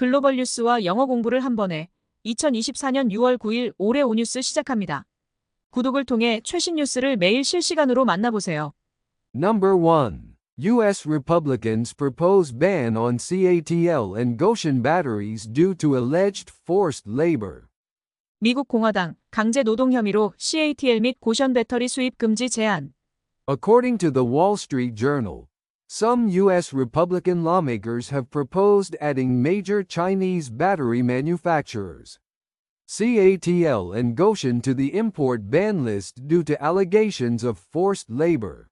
글로벌 뉴스와 영어 공부를 한 번에 2024년 6월 9일 올해 오뉴스 시작합니다. 구독을 통해 최신 뉴스를 매일 실시간으로 만나보세요. Number 1. U.S. Republicans propose ban on CATL and Goshen batteries due to alleged forced labor. 미국 공화당 강제 노동 혐의로 CATL 및 고션 배터리 수입 금지 제한. According to the Wall Street Journal, some U.S. Republican lawmakers have proposed adding major Chinese battery manufacturers, CATL and Goshen, to the import ban list due to allegations of forced labor.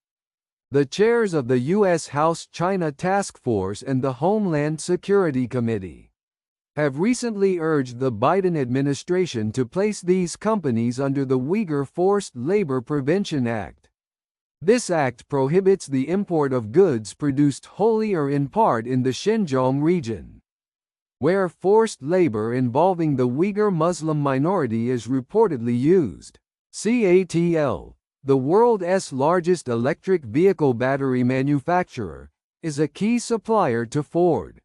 The chairs of the U.S. House China Task Force and the Homeland Security Committee have recently urged the Biden administration to place these companies under the Uyghur Forced Labor Prevention Act. This act prohibits the import of goods produced wholly or in part in the Xinjiang region, where forced labor involving the Uyghur Muslim minority is reportedly used. CATL, the world's largest electric vehicle battery manufacturer, is a key supplier to Ford.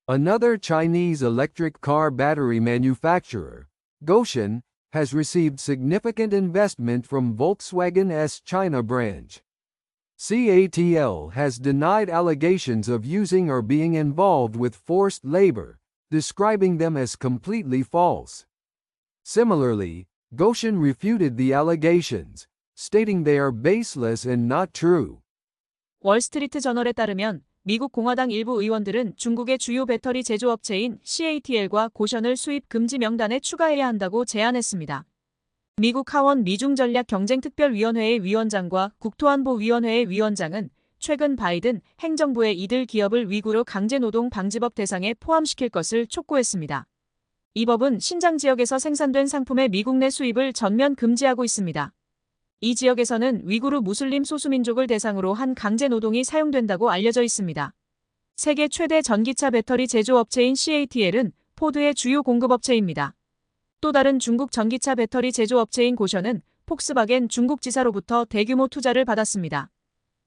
Another Chinese electric car battery manufacturer, Goshen, has received significant investment from Volkswagen's China branch. CATL has denied allegations of using or being involved with forced labor, describing them as completely false. Similarly, Goshen refuted the allegations, stating they are baseless and not true. 월스트리트 저널에 따르면 미국 공화당 일부 의원들은 중국의 주요 배터리 제조업체인 CATL과 고션을 수입 금지 명단에 추가해야 한다고 제안했습니다. 미국 하원 미중전략경쟁특별위원회의 위원장과 국토안보위원회의 위원장은 최근 바이든 행정부의 이들 기업을 위구르 강제노동 방지법 대상에 포함시킬 것을 촉구했습니다. 이 법은 신장 지역에서 생산된 상품의 미국 내 수입을 전면 금지하고 있습니다. 이 지역에서는 위구르 무슬림 소수민족을 대상으로 한 강제노동이 사용된다고 알려져 있습니다. 세계 최대 전기차 배터리 제조업체인 CATL은 포드의 주요 공급업체입니다. 또 다른 중국 전기차 배터리 제조업체인 고션은 폭스바겐 중국 지사로부터 대규모 투자를 받았습니다.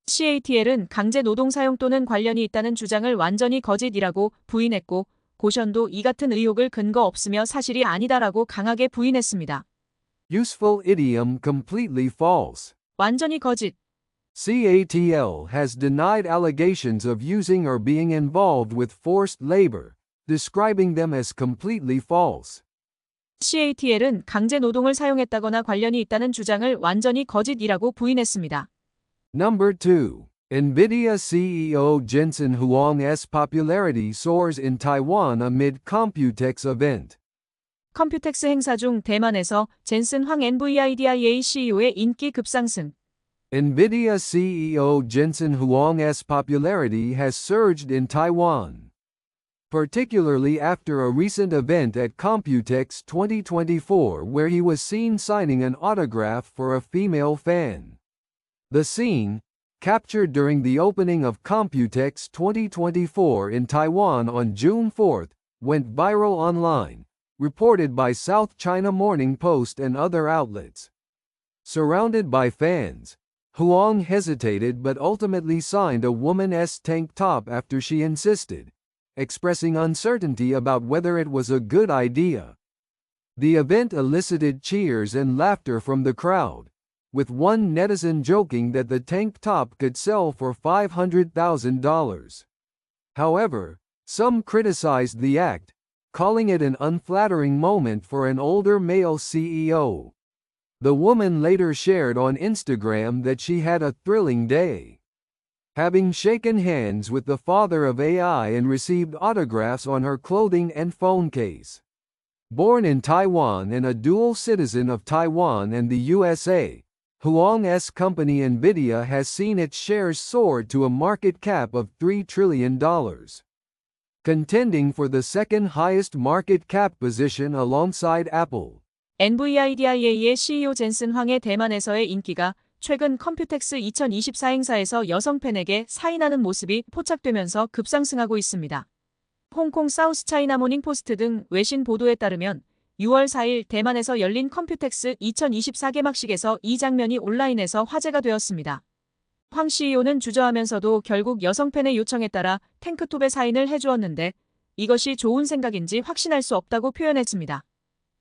CATL은 강제노동 사용 또는 관련이 있다는 주장을 완전히 거짓이라고 부인했고, 고션도 이 같은 의혹을 근거 없으며 사실이 아니다라고 강하게 부인했습니다. Useful idiom: completely false. 완전히 거짓. CATL has denied allegations of using or being involved with forced labor, describing them as completely false. CATL은 강제 노동을 사용했다거나 관련이 있다는 주장을 완전히 거짓이라고 부인했습니다. Number 2. NVIDIA CEO Jensen Huang's popularity soars in Taiwan amid Computex event. 컴퓨텍스 행사 중 대만에서 젠슨 황 NVIDIA CEO의 인기 급상승. NVIDIA CEO Jensen Huang's popularity has surged in Taiwan, particularly after a recent event at Computex 2024 where he was seen signing an autograph for a female fan. The scene, captured during the opening of Computex 2024 in Taiwan on June 4, went viral online, reported by South China Morning Post and other outlets. Surrounded by fans, Huang hesitated but ultimately signed a woman's tank top after she insisted, expressing uncertainty about whether it was a good idea. The event elicited cheers and laughter from the crowd, with one netizen joking that the tank top could sell for $500,000. However, some criticized the act, calling it an unflattering moment for an older male CEO. The woman later shared on Instagram that she had a thrilling day, having shaken hands with the father of AI and received autographs on her clothing and phone case. Born in Taiwan and a dual citizen of Taiwan and the USA, Huang's company NVIDIA has seen its shares soar to a market cap of $3 trillion. Contending for the second highest market cap position alongside Apple. NVIDIA의 CEO 젠슨 황의 대만에서의 인기가 최근 컴퓨텍스 2024 행사에서 여성 팬에게 사인하는 모습이 포착되면서 급상승하고 있습니다. 홍콩 사우스 차이나 모닝 포스트 등 외신 보도에 따르면 6월 4일 대만에서 열린 컴퓨텍스 2024 개막식에서 이 장면이 온라인에서 화제가 되었습니다. 황 CEO는 주저하면서도 결국 여성 팬의 요청에 따라 탱크톱에 사인을 해주었는데 이것이 좋은 생각인지 확신할 수 없다고 표현했습니다.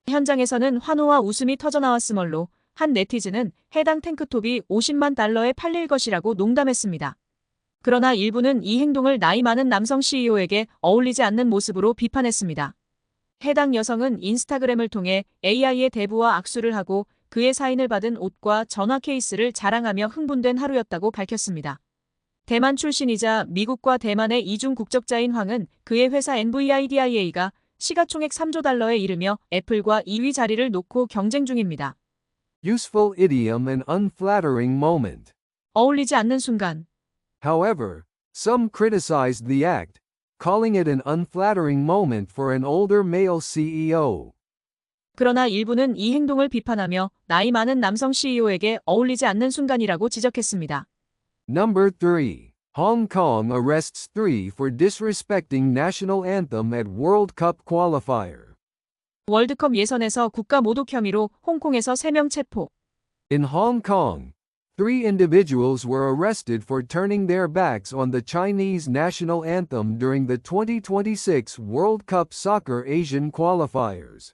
현장에서는 환호와 웃음이 터져나왔으므로 한 네티즌은 해당 탱크톱이 50만 달러에 팔릴 것이라고 농담했습니다. 그러나 일부는 이 행동을 나이 많은 남성 CEO에게 어울리지 않는 모습으로 비판했습니다. 해당 여성은 인스타그램을 통해 AI의 대부와 악수를 하고 그의 사인을 받은 옷과 전화 케이스를 자랑하며 흥분된 하루였다고 밝혔습니다. 대만 출신이자 미국과 대만의 이중 국적자인 황은 그의 회사 NVIDIA가 시가총액 3조 달러에 이르며 애플과 2위 자리를 놓고 경쟁 중입니다. Useful idiom and unflattering moment. 어울리지 않는 순간. However, some criticized the act, calling it an unflattering moment for an older male CEO. 그러나 일부는 이 행동을 비판하며 나이 많은 남성 CEO에게 어울리지 않는 순간이라고 지적했습니다. Number 3. Hong Kong arrests 3 for disrespecting national anthem at World Cup qualifier. 월드컵 예선에서 국가 모독 혐의로 홍콩에서 3명 체포. In Hong Kong, 3 individuals were arrested for turning their backs on the Chinese national anthem during the 2026 World Cup Soccer Asian qualifiers.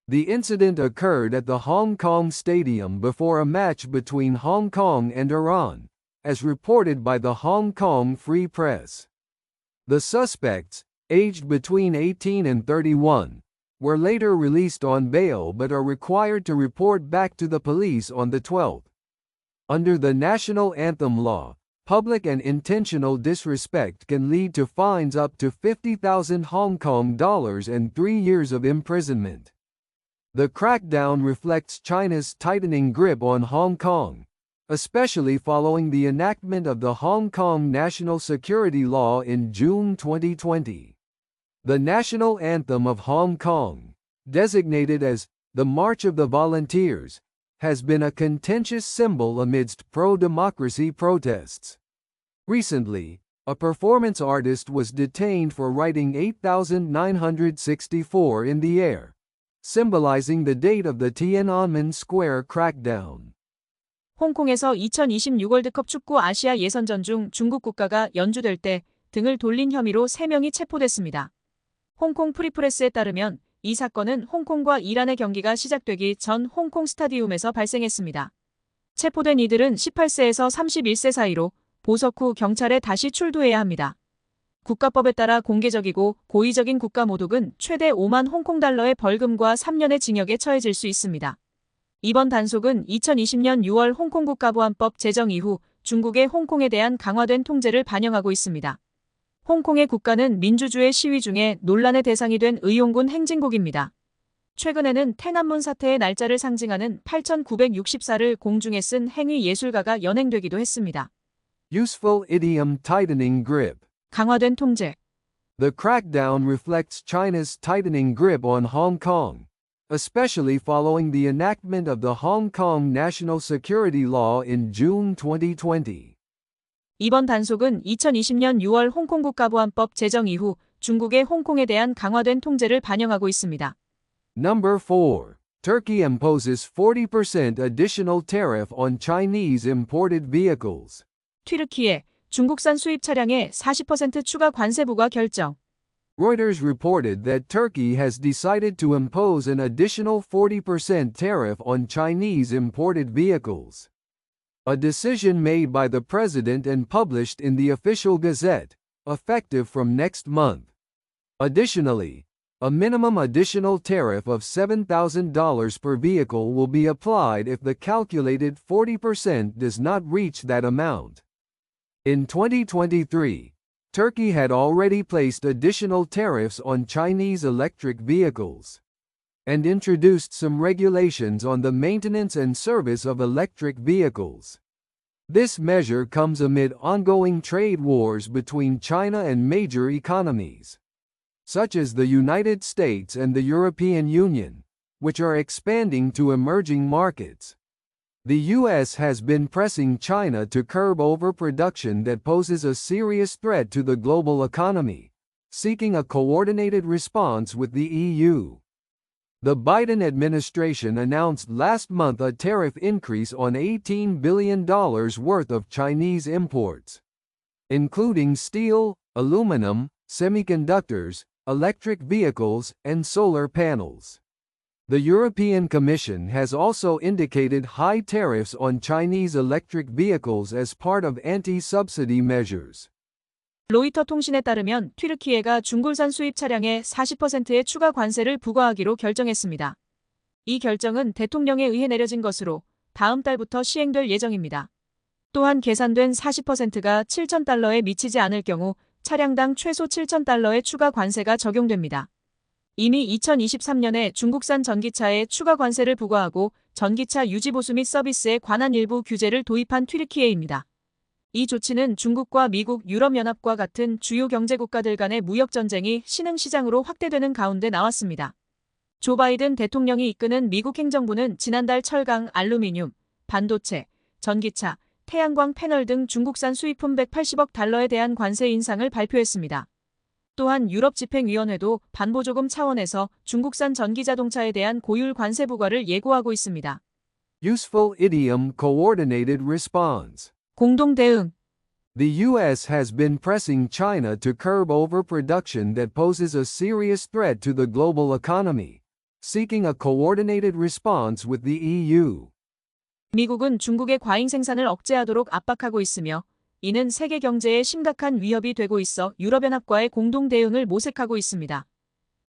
The incident occurred at the Hong Kong Stadium before a match between Hong Kong and Iran, as reported by the Hong Kong Free Press. The suspects, aged between 18 and 31, were later released on bail but are required to report back to the police on the 12th. Under the national anthem law, public and intentional disrespect can lead to fines up to 50,000 Hong Kong dollars and 3 years of imprisonment. The crackdown reflects China's tightening grip on Hong Kong, especially following the enactment of the Hong Kong National Security Law in June 2020. The national anthem of Hong Kong, designated as the March of the Volunteers, has been a contentious symbol amidst pro-democracy protests. Recently, a performance artist was detained for writing 8,964 in the air, symbolizing the date of the Tiananmen Square crackdown. 홍콩에서 2026 월드컵 축구 아시아 예선전 중 중국 국가가 연주될 때 등을 돌린 혐의로 3명이 체포됐습니다. 홍콩 프리프레스에 따르면 이 사건은 홍콩과 이란의 경기가 시작되기 전 홍콩 스타디움에서 발생했습니다. 체포된 이들은 18세에서 31세 사이로 보석 후 경찰에 다시 출두해야 합니다. 국가법에 따라 공개적이고 고의적인 국가 모독은 최대 5만 홍콩 달러의 벌금과 3년의 징역에 처해질 수 있습니다. 이번 단속은 2020년 6월 홍콩 국가보안법 제정 이후 중국의 홍콩에 대한 강화된 통제를 반영하고 있습니다. 홍콩의 국가는 민주주의 시위 중에 논란의 대상이 된 의용군 행진곡입니다. 최근에는天安문 사태의 날짜를 상징하는 8,964를 공중에 쓴 행위 예술가가 연행되기도 했습니다. Useful idiom tightening grip. 강화된 통제. The crackdown reflects China's tightening grip on Hong Kong, especially following the enactment of the Hong Kong National Security Law in June 2020. 이번 단속은 2020년 6월 홍콩 국가보안법 제정 이후 중국의 홍콩에 대한 강화된 통제를 반영하고 있습니다. Number 4. Turkey imposes 40% additional tariff on Chinese imported vehicles. 튀르키예, 중국산 수입 차량에 40% 추가 관세 부과 결정. Reuters reported that Turkey has decided to impose an additional 40% tariff on Chinese imported vehicles. A decision made by the president and published in the official gazette, effective from next month. Additionally, a minimum additional tariff of $7,000 per vehicle will be applied if the calculated 40% does not reach that amount. In 2023, Turkey had already placed additional tariffs on Chinese electric vehicles and introduced some regulations on the maintenance and service of electric vehicles. This measure comes amid ongoing trade wars between China and major economies, such as the United States and the European Union, which are expanding to emerging markets. The U.S. has been pressing China to curb overproduction that poses a serious threat to the global economy, seeking a coordinated response with the EU. The Biden administration announced last month a tariff increase on $18 billion worth of Chinese imports, including steel, aluminum, semiconductors, electric vehicles, and solar panels. The European Commission has also indicated high tariffs on Chinese electric vehicles as part of anti-subsidy measures. 로이터 통신에 따르면 튀르키예가 중국산 수입 차량에 40%의 추가 관세를 부과하기로 결정했습니다. 이 결정은 대통령에 의해 내려진 것으로 다음 달부터 시행될 예정입니다. 또한 계산된 40%가 7,000달러에 미치지 않을 경우 차량당 최소 7,000달러의 추가 관세가 적용됩니다. 이미 2023년에 중국산 전기차에 추가 관세를 부과하고 전기차 유지보수 및 서비스에 관한 일부 규제를 도입한 튀르키예입니다. 이 조치는 중국과 미국, 유럽연합과 같은 주요 경제국가들 간의 무역전쟁이 신흥시장으로 확대되는 가운데 나왔습니다. 조 바이든 대통령이 이끄는 미국 행정부는 지난달 철강, 알루미늄, 반도체, 전기차, 태양광 패널 등 중국산 수입품 180억 달러에 대한 관세 인상을 발표했습니다. 또한 유럽집행위원회도 반보조금 차원에서 중국산 전기자동차에 대한 고율 관세 부과를 예고하고 있습니다. Useful idiom coordinated response. 공동 대응. The U.S. has been pressing China to curb overproduction that poses a serious threat to the global economy, seeking a coordinated response with the EU. 미국은 중국의 과잉 생산을 억제하도록 압박하고 있으며 이는 세계 경제에 심각한 위협이 되고 있어 유럽연합과의 공동 대응을 모색하고 있습니다.